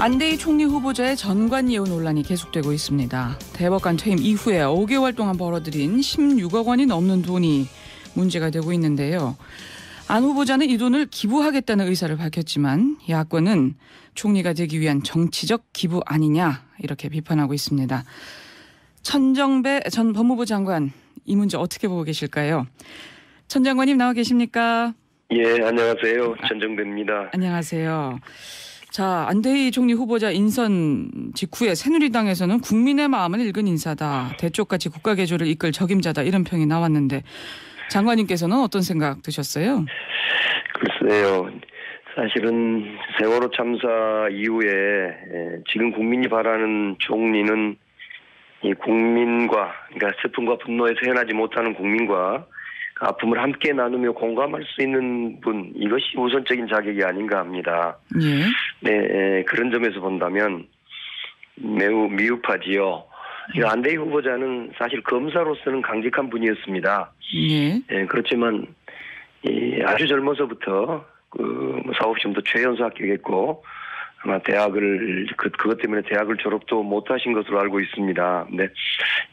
안대희 총리 후보자의 전관 예우 논란이 계속되고 있습니다. 대법관 퇴임 이후에 5개월 동안 벌어들인 16억 원이 넘는 돈이 문제가 되고 있는데요. 안 후보자는 이 돈을 기부하겠다는 의사를 밝혔지만 야권은 총리가 되기 위한 정치적 기부 아니냐 이렇게 비판하고 있습니다. 천정배 전 법무부 장관 이 문제 어떻게 보고 계실까요? 천 장관님 나와 계십니까? 예, 안녕하세요. 천정배입니다. 안녕하세요. 자, 안대희 총리 후보자 인선 직후에 새누리당에서는 국민의 마음을 읽은 인사다. 대쪽같이 국가 개조를 이끌 적임자다. 이런 평이 나왔는데 장관님께서는 어떤 생각 드셨어요? 글쎄요. 사실은 세월호 참사 이후에 지금 국민이 바라는 총리는 이 국민과, 그러니까 슬픔과 분노에서 헤어나지 못하는 국민과 그 아픔을 함께 나누며 공감할 수 있는 분, 이것이 우선적인 자격이 아닌가 합니다. 예. 네, 그런 점에서 본다면 매우 미흡하지요. 안대희 후보자는 사실 검사로서는 강직한 분이었습니다. 예. 네, 그렇지만 아주 젊어서부터 사법시험도 최연소 합격했고 아마 대학을 그것 때문에 대학을 졸업도 못하신 것으로 알고 있습니다. 근데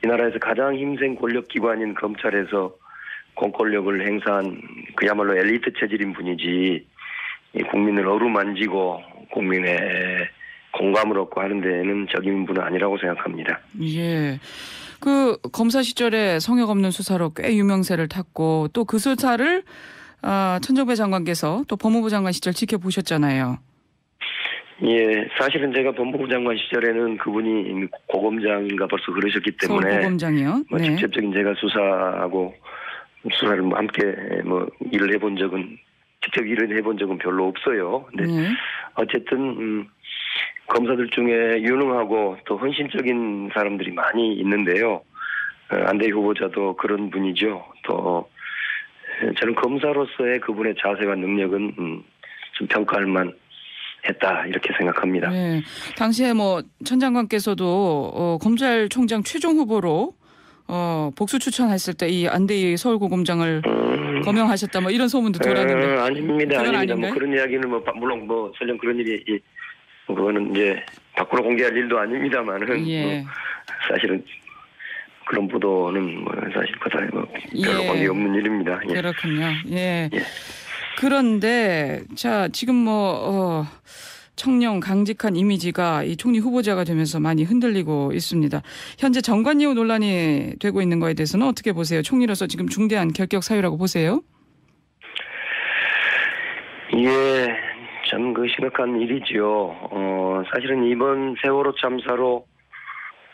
이 나라에서 가장 힘센 권력기관인 검찰에서 공권력을 행사한 그야말로 엘리트 체질인 분이지 국민을 어루만지고 국민의 공감을 얻고 하는 데는 적인 분은 아니라고 생각합니다. 예. 그 검사 시절에 성역 없는 수사로 꽤 유명세를 탔고 또 그 수사를 천정배 장관께서 또 법무부 장관 시절 지켜보셨잖아요. 예, 사실은 제가 법무부 장관 시절에는 그분이 고검장인가 벌써 그러셨기 때문에 서울고검장이요. 네. 직접적인 제가 수사하고 수사를 함께 일을 해본 적은 직접 일을 해본 적은 별로 없어요. 근데 어쨌든 검사들 중에 유능하고 또 헌신적인 사람들이 많이 있는데요. 안대희 후보자도 그런 분이죠. 또 저는 검사로서의 그분의 자세와 능력은 좀 평가할 만 했다 이렇게 생각합니다. 네. 당시에 천 장관께서도 검찰총장 최종 후보로 복수 추천했을 때 이 안대희 서울고검장을 거명하셨다 이런 소문도 돌았는데 아닙니다. 아닌가요? 그런 이야기는 물론 설령 그런 일이 그거는 이제 밖으로 공개할 일도 아닙니다만은 예. 사실은 그런 보도는 사실 별로 관계 없는 일입니다. 예. 그렇군요. 예. 예. 그런데 자 지금 청령 강직한 이미지가 이 총리 후보자가 되면서 많이 흔들리고 있습니다. 현재 전관예우 논란이 되고 있는 거에 대해서는 어떻게 보세요? 총리로서 지금 중대한 결격 사유라고 보세요? 예, 참 심각한 일이지요. 사실은 이번 세월호 참사로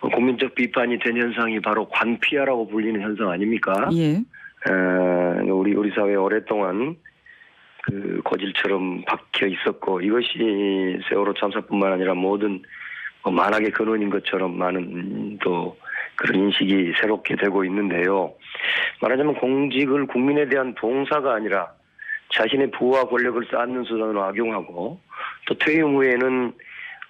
국민적 비판이 된 현상이 바로 관피아라고 불리는 현상 아닙니까? 예. 우리 사회에 오랫동안 그 고질처럼 박혀 있었고 이것이 세월호 참사뿐만 아니라 모든 만악의 근원인 것처럼 많은 또 그런 인식이 새롭게 되고 있는데요. 말하자면 공직을 국민에 대한 봉사가 아니라 자신의 부와 권력을 쌓는 수단으로 악용하고 또 퇴임 후에는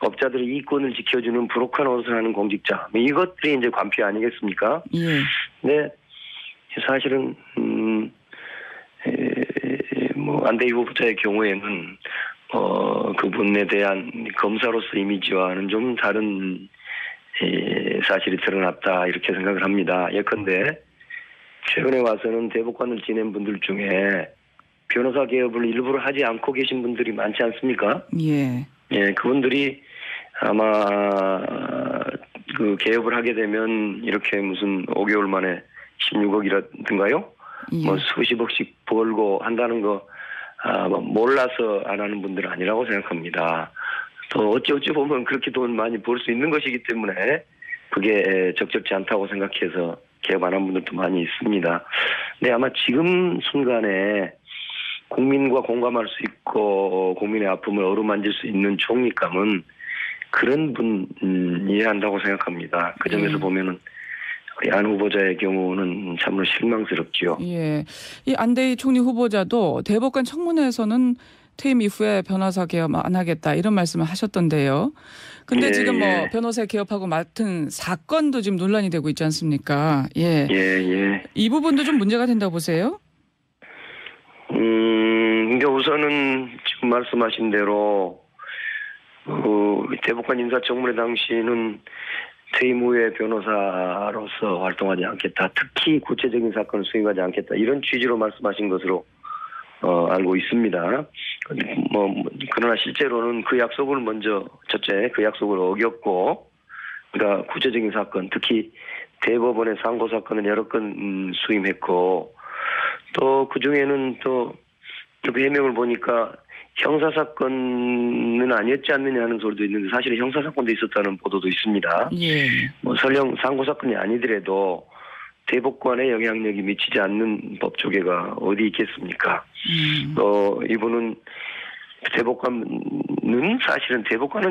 업자들의 이권을 지켜주는 부록한 노릇을 하는 공직자 이것들이 이제 관피 아니겠습니까? 예. 네, 사실은 안대희 후보자의 경우에는 그분에 대한 검사로서 이미지와는 좀 다른 사실이 드러났다 이렇게 생각을 합니다. 예컨대 최근에 와서는 대법관을 지낸 분들 중에 변호사 개업을 일부러 하지 않고 계신 분들이 많지 않습니까? 예. 예, 그분들이 아마 그 개업을 하게 되면 이렇게 무슨 5개월 만에 16억이라든가요? 예. 수십억씩 벌고 한다는 거 몰라서 안 하는 분들은 아니라고 생각합니다. 또 어찌 보면 그렇게 돈 많이 벌 수 있는 것이기 때문에 그게 적절치 않다고 생각해서 개업 안 한 분들도 많이 있습니다. 근데 아마 지금 순간에 국민과 공감할 수 있고 국민의 아픔을 어루만질 수 있는 총리감은 그런 분 이해한다고 생각합니다. 그 점에서 보면은 우리 안 후보자의 경우는 참으로 실망스럽지요. 예, 이 안대희 총리 후보자도 대법관 청문회에서는 퇴임 이후에 변호사 개업 안 하겠다 이런 말씀을 하셨던데요. 근데 지금 변호사 개업하고 맡은 사건도 지금 논란이 되고 있지 않습니까? 예. 이 부분도 좀 문제가 된다고 보세요? 그러니까 우선은 지금 말씀하신 대로 대법관 인사청문회 당시는 퇴임 후에 변호사로서 활동하지 않겠다. 특히 구체적인 사건을 수행하지 않겠다. 이런 취지로 말씀하신 것으로 알고 있습니다. 그러나 실제로는 그 약속을 첫째 그 약속을 어겼고, 그러니까 구체적인 사건, 특히 대법원의 상고 사건을 여러 건 수임했고, 또 그 중에는 또 해명을 보니까 형사 사건은 아니었지 않느냐 하는 소리도 있는데 사실은 형사 사건도 있었다는 보도도 있습니다. 예. 설령 상고 사건이 아니더라도 대법관에 영향력이 미치지 않는 법 조계가 어디 있겠습니까? 이분은 대법관은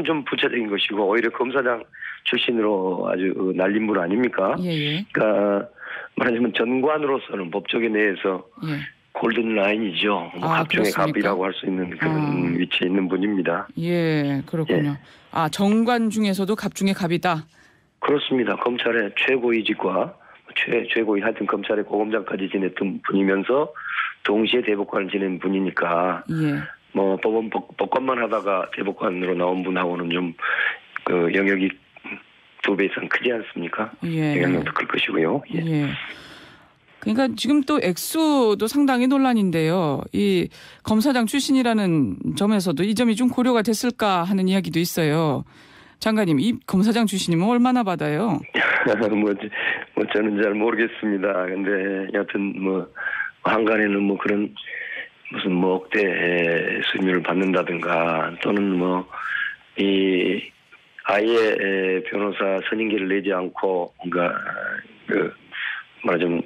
좀 부차적인 것이고 오히려 검사장 출신으로 아주 날린 분 아닙니까? 예. 그러니까 말하자면 전관으로서는 법조계 내에서 골든 라인이죠. 갑중의 갑이라고 할 수 있는 그런 위치에 있는 분입니다. 예, 그렇군요. 예. 정관 중에서도 갑중의 갑이다. 그렇습니다. 검찰의 최고위직과 최고위 하여튼 검찰의 고검장까지 지냈던 분이면서 동시에 대법관을 지낸 분이니까 법관만 하다가 대법관으로 나온 분하고는 좀 그 영역이 2배 이상 크지 않습니까? 영향력도 클 것이고요. 예. 그러니까 지금 또 액수도 상당히 논란인데요. 이 검사장 출신이라는 점에서도 이 점이 좀 고려가 됐을까 하는 이야기도 있어요. 장관님, 이 검사장 출신이면 얼마나 받아요? 저는 잘 모르겠습니다. 근데 여하튼 한간에는 그런 무슨 억대 수임료를 받는다든가 또는 아예 변호사 선임계를 내지 않고 뭔가 말하자면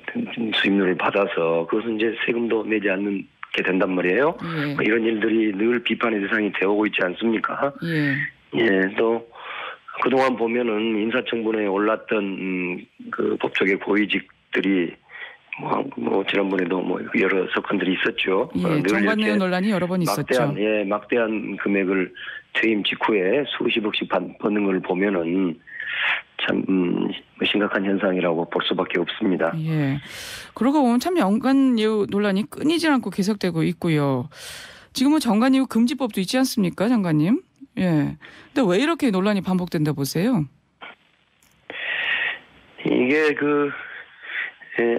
수임료를 받아서 그것은 이제 세금도 내지 않게 된단 말이에요. 이런 일들이 늘 비판의 대상이 되어오고 있지 않습니까? 또 그동안 보면은 인사청문회에 올랐던 그 법조계 고위직들이 지난번에도 여러 사건들이 있었죠. 정관예우 논란이 여러 번 있었죠. 막대한 금액을 퇴임 직후에 수십억씩 받는 걸 보면은 참 심각한 현상이라고 볼 수밖에 없습니다. 예. 그러고 보면 참 정관예우 논란이 끊이질 않고 계속되고 있고요. 지금은 정관예우 금지법도 있지 않습니까, 장관님? 예. 근데 왜 이렇게 논란이 반복된다 보세요? 이게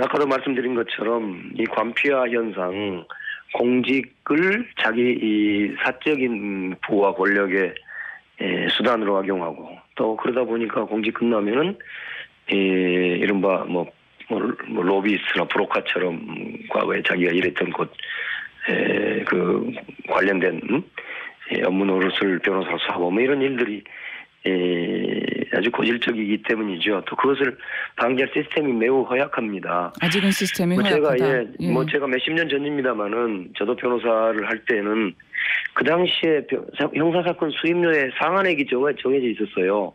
아까도 말씀드린 것처럼 이 관피화 현상, 공직을 자기 이 사적인 부와 권력의 수단으로 악용하고 또 그러다 보니까 공직 끝나면은 이른바 로비스트나 브로커처럼 과거에 자기가 일했던 곳 그 관련된 업무 노릇을 변호사로서 하고 이런 일들이 아주 고질적이기 때문이죠. 또 그것을 방지할 시스템이 매우 허약합니다. 아직은 시스템이 허약하다. 제가 몇십 년 전입니다만은 저도 변호사를 할 때는 그 당시에 형사사건 수임료의 상한액이 정해져 있었어요.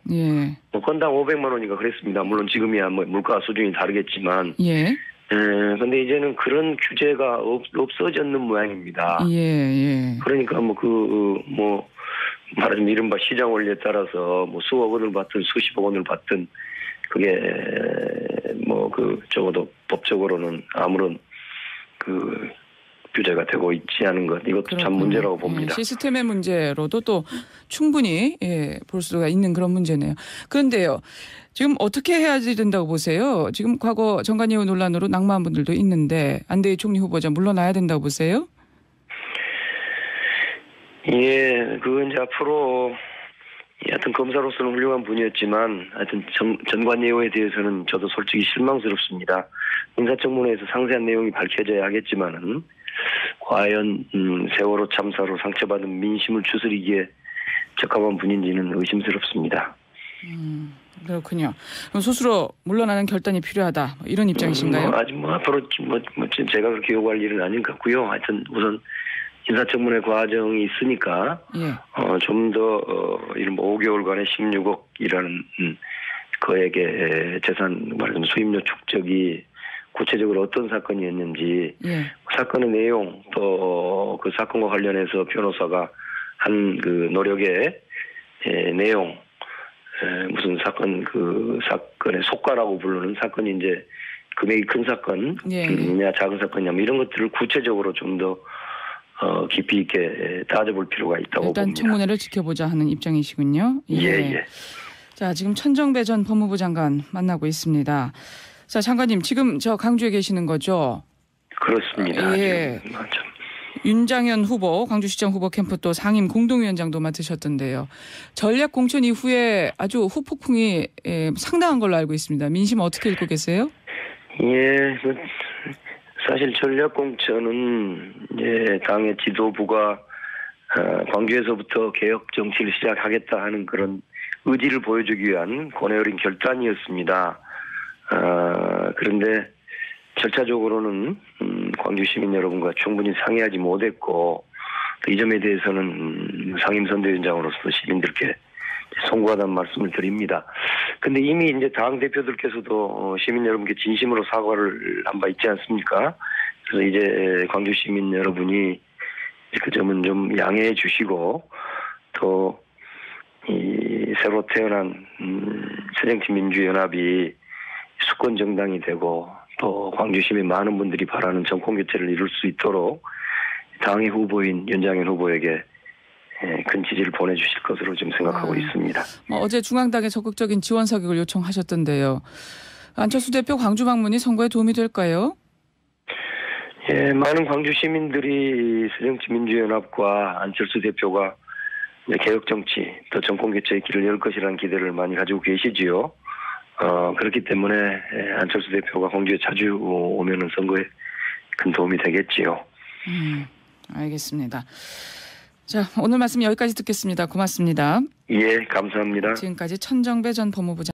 건당 500만 원인가 그랬습니다. 물론 지금이야 물가 수준이 다르겠지만. 근데 이제는 그런 규제가 없어졌는 모양입니다. 그러니까 말하자면 이른바 시장 원리에 따라서 수억 원을 받든 수십억 원을 받든 그게 적어도 법적으로는 아무런 규제가 되고 있지 않은 것, 이것도 그렇군요. 참 문제라고 봅니다. 시스템의 문제로도 또 충분히 볼 수가 있는 그런 문제네요. 그런데요, 지금 어떻게 해야 된다고 보세요? 지금 과거 정관예우 논란으로 낙마한 분들도 있는데 안대희 총리 후보자 물러나야 된다고 보세요? 그건 이제 앞으로 하여튼 검사로서는 훌륭한 분이었지만 하여튼 전관예우에 대해서는 저도 솔직히 실망스럽습니다. 인사청문회에서 상세한 내용이 밝혀져야 하겠지만은 과연 세월호 참사로 상처받은 민심을 추스리기에 적합한 분인지는 의심스럽습니다. 그렇군요. 그럼 스스로 물러나는 결단이 필요하다 이런 입장이신가요? 아직 앞으로 제가 그렇게 요구할 일은 아닌 것 같고요. 하여튼 우선 인사청문회 과정이 있으니까 좀 더 이런 5개월간의 16억이라는 거액의 재산 말하자면 수임료 축적이 구체적으로 어떤 사건이었는지 사건의 내용 또 그 사건과 관련해서 변호사가 한 그 노력의 내용 무슨 사건 사건의 속가라고 부르는 사건이 이제 금액이 큰 사건이냐 작은 사건이냐 이런 것들을 구체적으로 좀 더 깊이 있게 따져볼 필요가 있다고 일단 봅니다. 청문회를 지켜보자 하는 입장이시군요. 예. 자, 지금 천정배 전 법무부 장관 만나고 있습니다. 자, 장관님 지금 저 강주에 계시는 거죠? 그렇습니다. 예. 지금 윤장현 후보, 광주시장 후보 캠프 또 상임 공동위원장도 맡으셨던데요. 전략 공천 이후에 아주 후폭풍이 상당한 걸로 알고 있습니다. 민심 어떻게 읽고 계세요? 예, 사실 전략 공천은 이제 당의 지도부가 광주에서부터 개혁 정치를 시작하겠다 하는 그런 의지를 보여주기 위한 고뇌 어린 결단이었습니다. 그런데 절차적으로는 광주 시민 여러분과 충분히 상의하지 못했고 또 이 점에 대해서는 상임선대위원장으로서 시민들께 송구하다는 말씀을 드립니다. 근데 이미 이제 당 대표들께서도 시민 여러분께 진심으로 사과를 한 바 있지 않습니까? 그래서 이제 광주 시민 여러분이 그 점은 좀 양해해 주시고 또 이 새로 태어난 새정치민주연합이 수권 정당이 되고 또 광주 시민 많은 분들이 바라는 정권 교체를 이룰 수 있도록 당의 후보인 윤장현 후보에게 큰 지지를 보내주실 것으로 좀 생각하고 있습니다. 어제 중앙당에 적극적인 지원 사격을 요청하셨던데요. 안철수 대표 광주 방문이 선거에 도움이 될까요? 예, 많은 광주 시민들이 새정치민주연합과 안철수 대표가 개혁 정치 또 정권 교체의 길을 열 것이라는 기대를 많이 가지고 계시지요. 그렇기 때문에 안철수 대표가 광주에 자주 오면은 선거에 큰 도움이 되겠지요. 알겠습니다. 자, 오늘 말씀 여기까지 듣겠습니다. 고맙습니다. 예, 감사합니다. 지금까지 천정배 전 법무부 장관